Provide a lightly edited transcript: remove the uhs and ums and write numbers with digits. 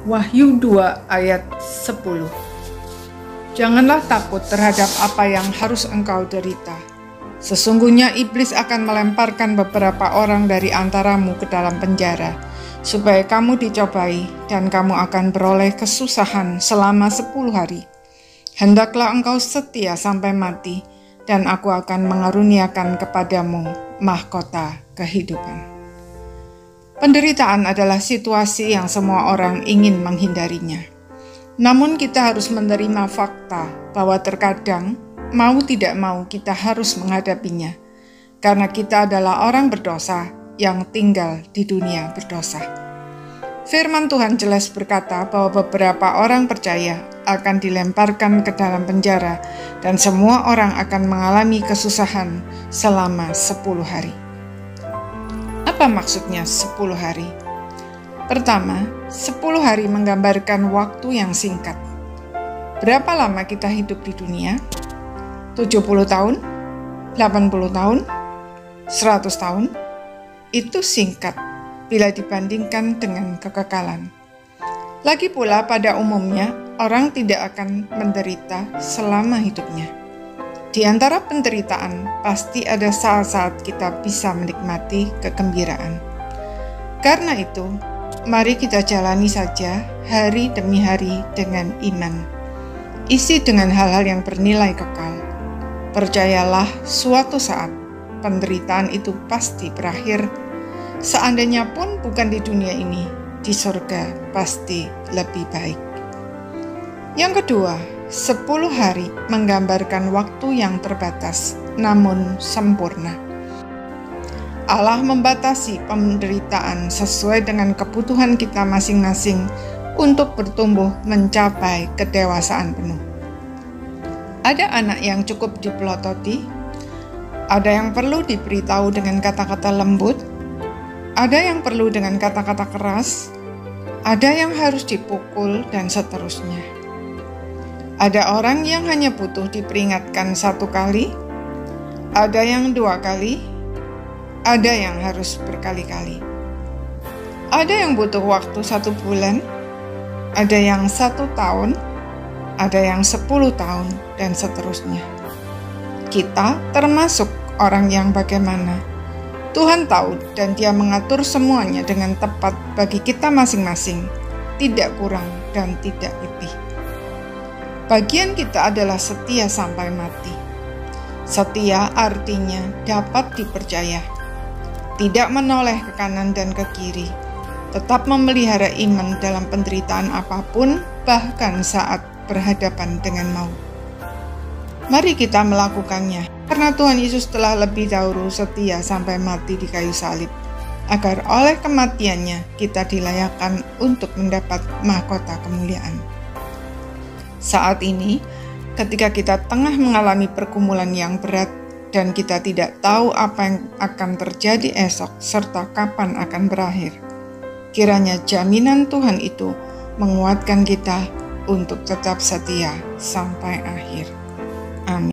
Wahyu 2 ayat 10. Janganlah takut terhadap apa yang harus engkau derita. Sesungguhnya iblis akan melemparkan beberapa orang dari antaramu ke dalam penjara, supaya kamu dicobai dan kamu akan beroleh kesusahan selama 10 hari. Hendaklah engkau setia sampai mati, dan aku akan mengaruniakan kepadamu mahkota kehidupan. Penderitaan adalah situasi yang semua orang ingin menghindarinya. Namun kita harus menerima fakta bahwa terkadang mau tidak mau kita harus menghadapinya, karena kita adalah orang berdosa yang tinggal di dunia berdosa. Firman Tuhan jelas berkata bahwa beberapa orang percaya akan dilemparkan ke dalam penjara dan semua orang akan mengalami kesusahan selama 10 hari. Apa maksudnya 10 hari? Pertama, 10 hari menggambarkan waktu yang singkat. Berapa lama kita hidup di dunia? 70 tahun? 80 tahun? 100 tahun? Itu singkat bila dibandingkan dengan kekekalan. Lagi pula pada umumnya, orang tidak akan menderita selama hidupnya. Di antara penderitaan, pasti ada saat-saat kita bisa menikmati kegembiraan. Karena itu, mari kita jalani saja hari demi hari dengan iman. Isi dengan hal-hal yang bernilai kekal. Percayalah, suatu saat penderitaan itu pasti berakhir. Seandainya pun bukan di dunia ini, di surga pasti lebih baik. Yang kedua, 10 hari menggambarkan waktu yang terbatas, namun sempurna. Allah membatasi penderitaan sesuai dengan kebutuhan kita masing-masing untuk bertumbuh mencapai kedewasaan penuh. Ada anak yang cukup dipelototi, ada yang perlu diberitahu dengan kata-kata lembut, ada yang perlu dengan kata-kata keras, ada yang harus dipukul, dan seterusnya. Ada orang yang hanya butuh diperingatkan 1 kali, ada yang 2 kali, ada yang harus berkali-kali. Ada yang butuh waktu 1 bulan, ada yang 1 tahun, ada yang 10 tahun, dan seterusnya. Kita termasuk orang yang bagaimana? Tuhan tahu dan Dia mengatur semuanya dengan tepat bagi kita masing-masing, tidak kurang dan tidak lebih. Bagian kita adalah setia sampai mati. Setia artinya dapat dipercaya, tidak menoleh ke kanan dan ke kiri, tetap memelihara iman dalam penderitaan apapun, bahkan saat berhadapan dengan maut. Mari kita melakukannya, karena Tuhan Yesus telah lebih dahulu setia sampai mati di kayu salib, agar oleh kematiannya kita dilayakkan untuk mendapat mahkota kemuliaan. Saat ini, ketika kita tengah mengalami pergumulan yang berat dan kita tidak tahu apa yang akan terjadi esok serta kapan akan berakhir, kiranya jaminan Tuhan itu menguatkan kita untuk tetap setia sampai akhir. Amin.